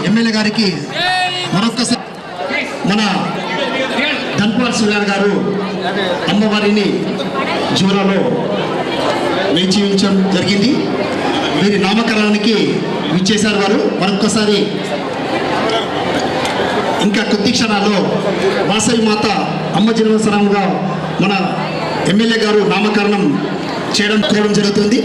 MLA గారికి మరొకసారి మన ధన్పాల్ శ్రీరామ్ గారు అమ్మవారిని జూరాలో వేయించడం జరిగింది. వీరి నామకరణానికి విచ్చేశారు వారు. మరొకసారి ఇంకా కొద్ది క్షణాల్లో వాసవి మాత అమ్మ జన్మస్థానంగా మన ఎమ్మెల్యే గారు నామకరణం చేయడం జరుగుతుంది.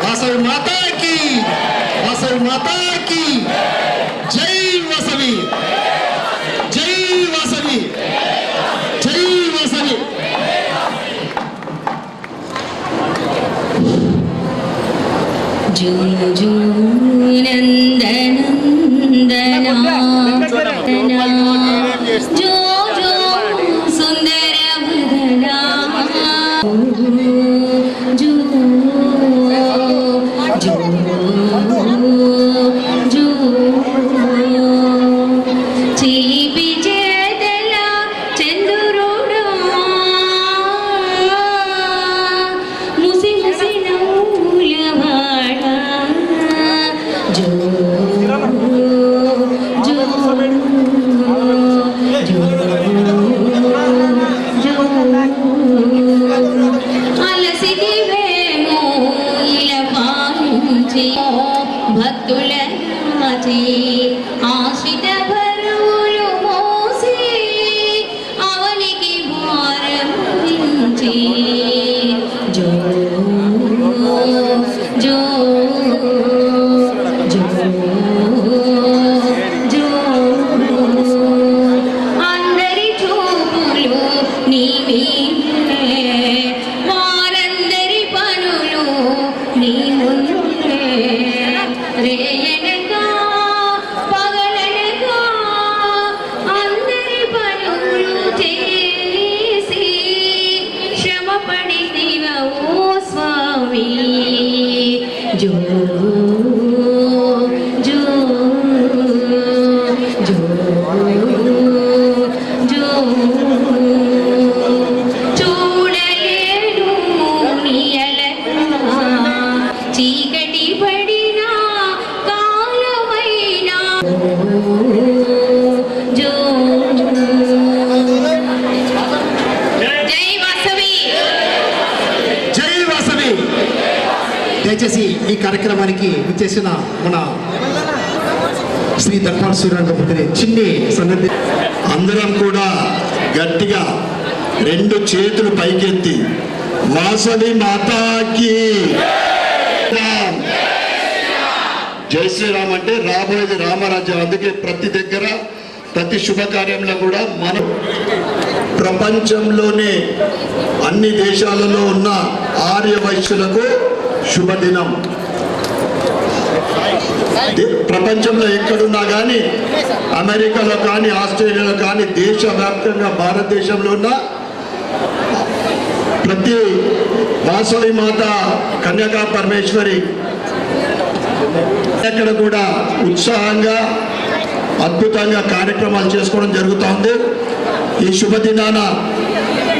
వాసవి మాతాకి, వాసవి మాతాకి జై వాసవి, జై వాసవి, జై వాసవి. జో జో నందనందనా జో జో సుందర వదనా జో జో జో చీపి చేతల చంద్రుడా ముసి ముసి నవ్వులవాడా జో జో అలసికి వేమో ఇలా పాలించి భక్తుల రాజీ ఆశ్రిత బరువులు మోసి అవనికి భారం దించి జో జో జో జో అందరి చూపులు నీ మీదే వారందరి పనులు నీ ముందే రేయనగా పగలనగా అందరి పనులు చేసి శ్రమపడితివ ఓ స్వామి జో జో జో జో చూడలేను నీ అలక చీకటి పడిన కాలమైనా జో జై వాసవి, జై వాసవి. దయచేసి ఈ కార్యక్రమానికి విచ్చేసిన మన శ్రీ ధన్పాల్ శ్రీరామ్ గారి చిన్ని సన్నద్ధి అందరం కూడా గట్టిగా రెండు చేతులు పైకెత్తి వాసవి మాతాకి జై శ్రీరామ్ అంటే రాబోయేది రామరాజ్యం. అందుకే ప్రతి దగ్గర ప్రతి శుభకార్యంలో కూడా మనం ప్రపంచంలోనే అన్ని దేశాలలో ఉన్న ఆర్య వైశ్యులకు శుభదినం. ప్రపంచంలో ఎక్కడున్నా కానీ, అమెరికాలో కానీ, ఆస్ట్రేలియాలో కానీ, దేశవ్యాప్తంగా భారతదేశంలో ఉన్న ప్రతి వాసవి మాత కన్యకా పరమేశ్వరి ఎక్కడ కూడా ఉత్సాహంగా అద్భుతంగా కార్యక్రమాలు చేసుకోవడం జరుగుతూ ఉంది. ఈ శుభదినాన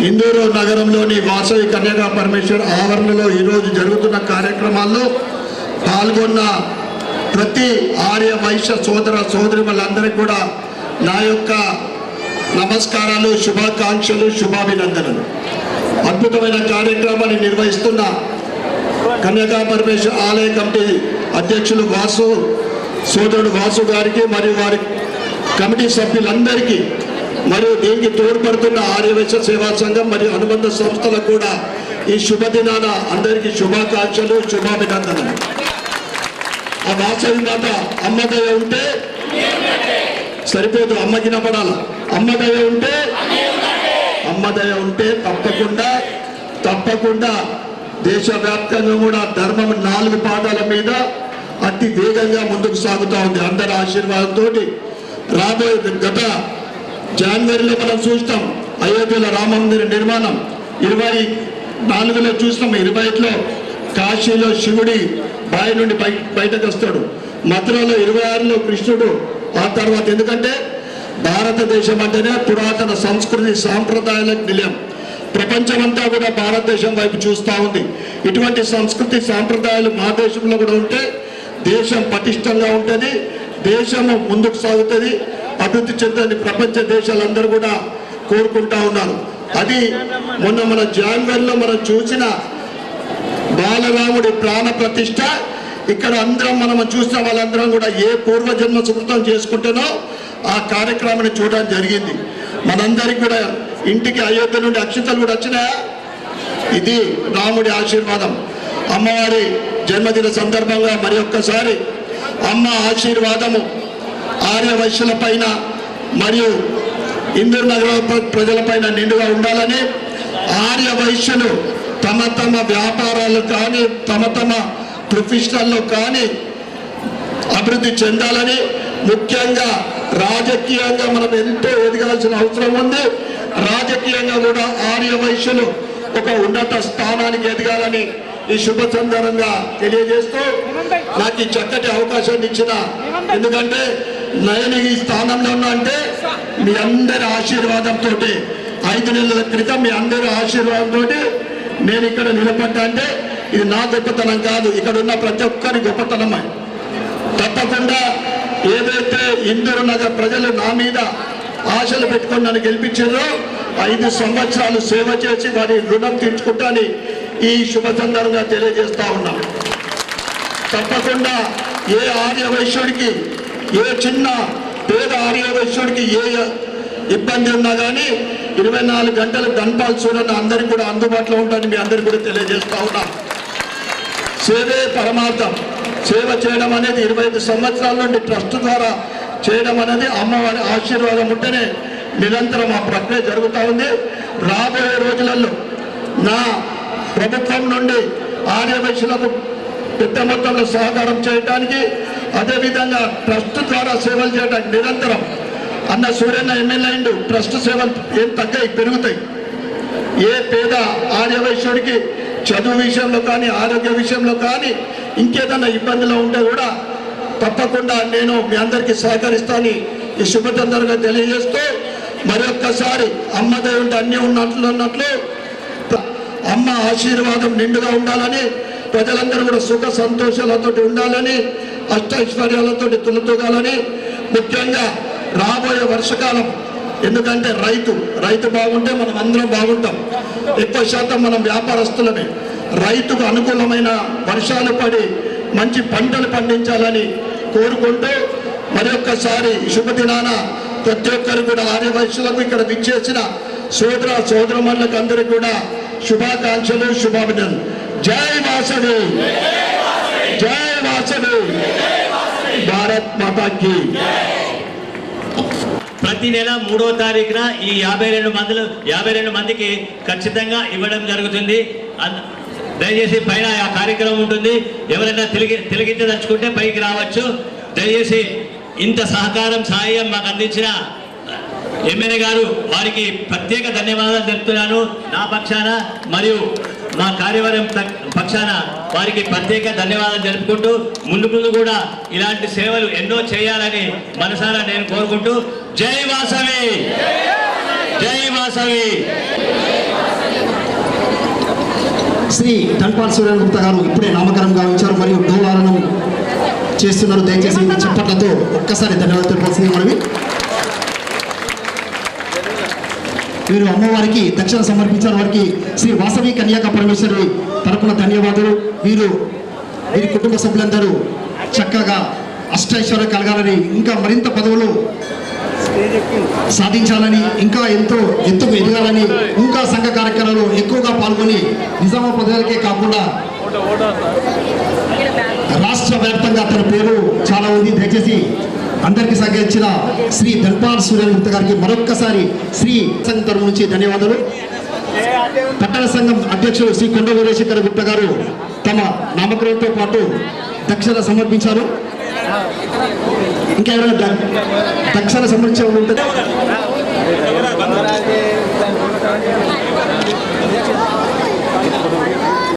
ఇందూరు నగరంలోని వాసవి కన్యకా పరమేశ్వర్ ఆవరణలో ఈరోజు జరుగుతున్న కార్యక్రమాల్లో పాల్గొన్న ప్రతి ఆర్య వైశ్య సోదర సోదరిమలందరికీ కూడా నా యొక్క నమస్కారాలు, శుభాకాంక్షలు, శుభాభినందనలు. అద్భుతమైన కార్యక్రమాన్ని నిర్వహిస్తున్న కన్యకా పరమేశ్వర్ ఆలయ కమిటీ అధ్యక్షులు సోదరుడు వాసు గారికి మరియు వారి కమిటీ సభ్యులందరికీ మరియు దీనికి తోడ్పడుతున్న ఆర్యవైశ్య సేవా సంఘం మరియు అనుబంధ సంస్థలకు కూడా ఈ శుభదినాన అందరికీ శుభాకాంక్షలు, శుభాభినందనలు. ఆ వాసవి మాత అమ్మ దయ ఉంటే సరిపోదు, అమ్మకి నపడాల. అమ్మ దయ ఉంటే తప్పకుండా దేశవ్యాప్తంగా కూడా ధర్మం 4 పాదాల మీద అతి వేగంగా ముందుకు సాగుతూ ఉంది. అందరి ఆశీర్వాదంతో రాబోయే గత జనవరిలో మనం చూస్తాం అయోధ్యలో రామ మందిర నిర్మాణం, 24లో చూస్తాం, 25లో కాశీలో శివుడి బావి నుండి బయటకు వస్తాడు, మథురలో 26లో కృష్ణుడు. ఆ తర్వాత ఎందుకంటే భారతదేశం అంటేనే పురాతన సంస్కృతి సాంప్రదాయాలకు నిలయం. ప్రపంచమంతా కూడా భారతదేశం వైపు చూస్తూ ఉంది. ఇటువంటి సంస్కృతి సాంప్రదాయాలు మా దేశంలో కూడా ఉంటే దేశం పటిష్టంగా ఉంటుంది, దేశము ముందుకు సాగుతుంది, అభివృద్ధి చెందని ప్రపంచ దేశాలందరూ కూడా కోరుకుంటా ఉన్నారు. అది మొన్న మన జాన్వరిలో మనం చూసిన బాలరాముడి ప్రాణ ప్రతిష్ట. ఇక్కడ అందరం మనం చూసిన వాళ్ళందరం కూడా ఏ పూర్వజన్మ సుకృతం చేసుకుంటేనో ఆ కార్యక్రమాన్ని చూడడం జరిగింది. మనందరికి కూడా ఇంటికి అయోధ్య నుండి అక్షింతలు కూడా వచ్చినాయా? ఇది రాముడి ఆశీర్వాదం. అమ్మవారి జన్మదిన సందర్భంగా మరి ఒక్కసారి అమ్మ ఆశీర్వాదము ఆర్య వైశ్యుల పైన మరియు ఇందూరు నగర ప్రజలపైన నిండుగా ఉండాలని, ఆర్య వైశ్యులు తమ వ్యాపారాలు కానీ తమ ప్రొఫెషనల్లో కానీ అభివృద్ధి చెందాలని, ముఖ్యంగా రాజకీయంగా మనం ఎంతో ఎదగాల్సిన అవసరం ఉంది. రాజకీయంగా కూడా ఆర్య వైశ్యులు ఒక ఉన్నత స్థానానికి ఎదగాలని ఈ శుభ సందర్భంగా తెలియజేస్తూ నాకు ఈ చక్కటి అవకాశాన్ని ఇచ్చిన, ఎందుకంటే నేను ఈ స్థానంలో ఉన్నా అంటే మీ అందరి ఆశీర్వాదంతో 5 నెలల క్రితం మీ అందరి ఆశీర్వాదంతో నేను ఇక్కడ నిలబడ్డా అంటే ఇది నా గొప్పతనం కాదు, ఇక్కడ ఉన్న ప్రతి ఒక్కరి గొప్పతనమే. తప్పకుండా ఏదైతే ఇందూరు నగర ప్రజలు నా మీద ఆశలు పెట్టుకొని నన్ను గెలిపించారో 5 సంవత్సరాలు సేవ చేసి వారి రుణం తీర్చుకుంటాని ఈ శుభ సందర్భంగా తెలియజేస్తా ఉన్నాం. తప్పకుండా ఏ ఆర్య వైశ్యుడికి, ఏ చిన్న పేద ఆర్య వైశ్యుడికి ఏ ఇబ్బంది ఉన్నా కానీ 24 గంటలు ధన్పాల్ చూడని అందరికీ కూడా అందుబాటులో ఉంటానని మీ అందరికీ కూడా తెలియజేస్తా ఉన్నాం. సేవే పరమార్థం. సేవ చేయడం అనేది 25 సంవత్సరాల నుండి ట్రస్ట్ ద్వారా చేయడం అనేది అమ్మవారి ఆశీర్వాదం ఉంటేనే నిరంతరం ఆ ప్రక్రియ జరుగుతూ ఉంది. రాబోయే రోజులలో నా ప్రభుత్వం నుండి ఆర్య వైశ్యులకు పెద్ద మొత్తంలో సహకారం చేయడానికి, అదేవిధంగా ట్రస్ట్ ద్వారా సేవలు చేయడానికి నిరంతరం అన్న సూర్యన్న ఎమ్మెల్యే అయిండు, ట్రస్ట్ సేవలు ఏం తగ్గాయి, పెరుగుతాయి. ఏ పేద ఆర్య వైశ్యుడికి చదువు విషయంలో కానీ ఆరోగ్య విషయంలో కానీ ఇంకేదన్నా ఇబ్బందులు ఉంటే కూడా తప్పకుండా నేను మీ అందరికీ సహకరిస్తానని ఈ శుభతందరగా తెలియజేస్తూ మరి ఒక్కసారి అమ్మ దయ ఉంటే అన్నీ ఉన్నట్లు అమ్మ ఆశీర్వాదం నిండుగా ఉండాలని, ప్రజలందరూ కూడా సుఖ సంతోషాలతో ఉండాలని, అష్టైశ్వర్యాలతో తులతూగాలని, ముఖ్యంగా రాబోయే వర్షకాలం, ఎందుకంటే రైతు బాగుంటే మనం అందరం బాగుంటాం. ఎక్కువ శాతం మనం వ్యాపారస్తులమే. రైతుకు అనుకూలమైన వర్షాలు పడి మంచి పంటలు పండించాలని కోరుకుంటూ మరి ఒక్కసారి శుభదినాన ప్రతి ఒక్కరు కూడా ఆర్య వైశ్యులకు ఇక్కడ విచ్చేసిన సోదరమణులకు అందరికీ కూడా శుభాకాంక్షలు, శుభాభినందనలు. జై వాసవి, జై వాసవి, భారత్ మాతాకి. ప్రతి నెల 3వ తారీఖున ఈ 52 మందికి ఖచ్చితంగా ఇవ్వడం జరుగుతుంది. దయచేసి పైన ఆ కార్యక్రమం ఉంటుంది. ఎవరైనా తిలగించదలుచుకుంటే పైకి రావచ్చు. దయచేసి ఇంత సహకారం సాయం మాకు అందించిన ఎమ్మెల్యే గారు వారికి ప్రత్యేక ధన్యవాదాలు తెలుపుతున్నాను నా పక్షాన మరియు మా కార్యవర్గం పక్షాన వారికి ప్రత్యేక ధన్యవాదాలు జరుపుకుంటూ ముందు ముందు కూడా ఇలాంటి సేవలు ఎన్నో చేయాలని మనసారా నేను కోరుకుంటూ జై వాసవి, జై వాసవి. శ్రీ ధన్పాల్ సూర్య గుప్తా గారు ఇప్పుడే నామకరణం గావించారు మరియు డోలాలను చేస్తున్నారు. దయచేసి మీ చప్పట్లతో ఒక్కసారి ధన్యవాదాలు తెలిపాల్సింది మనవి. వీరు అమ్మవారికి దక్షిణ సమర్పించారు. వారికి శ్రీ వాసవి కన్యాక పరమేశ్వరి తరపున ధన్యవాదాలు. వీరి కుటుంబ సభ్యులందరూ చక్కగా అష్టైశ్వర్య కలగాలని, ఇంకా మరింత పదవులు సాధించాలని, ఇంకా ఎంతో ఎత్తుకు ఎదగాలని, ఇంకా సంఘ కార్యక్రమాల్లో ఎక్కువగా పాల్గొని నిజామాబాద్ పదవులకే కాకుండా రాష్ట్ర వ్యాప్తంగా తన పేరు చాలా ఉంది. దయచేసి అందరికీ సహకరించిన శ్రీ ధన్పాల్ సూర్య గుప్తా గారికి మరొక్కసారి శ్రీ సంఘం తరపు నుంచి ధన్యవాదాలు. పట్టణ సంఘం అధ్యక్షుడు శ్రీ కొండ వీరేశేఖర గుప్తా గారు తమ నామకరణంతో పాటు దక్షిణ సమర్పించారు. ఇంకా ఎవరైనా దక్షిణ సమర్పించే ఉంటుంది?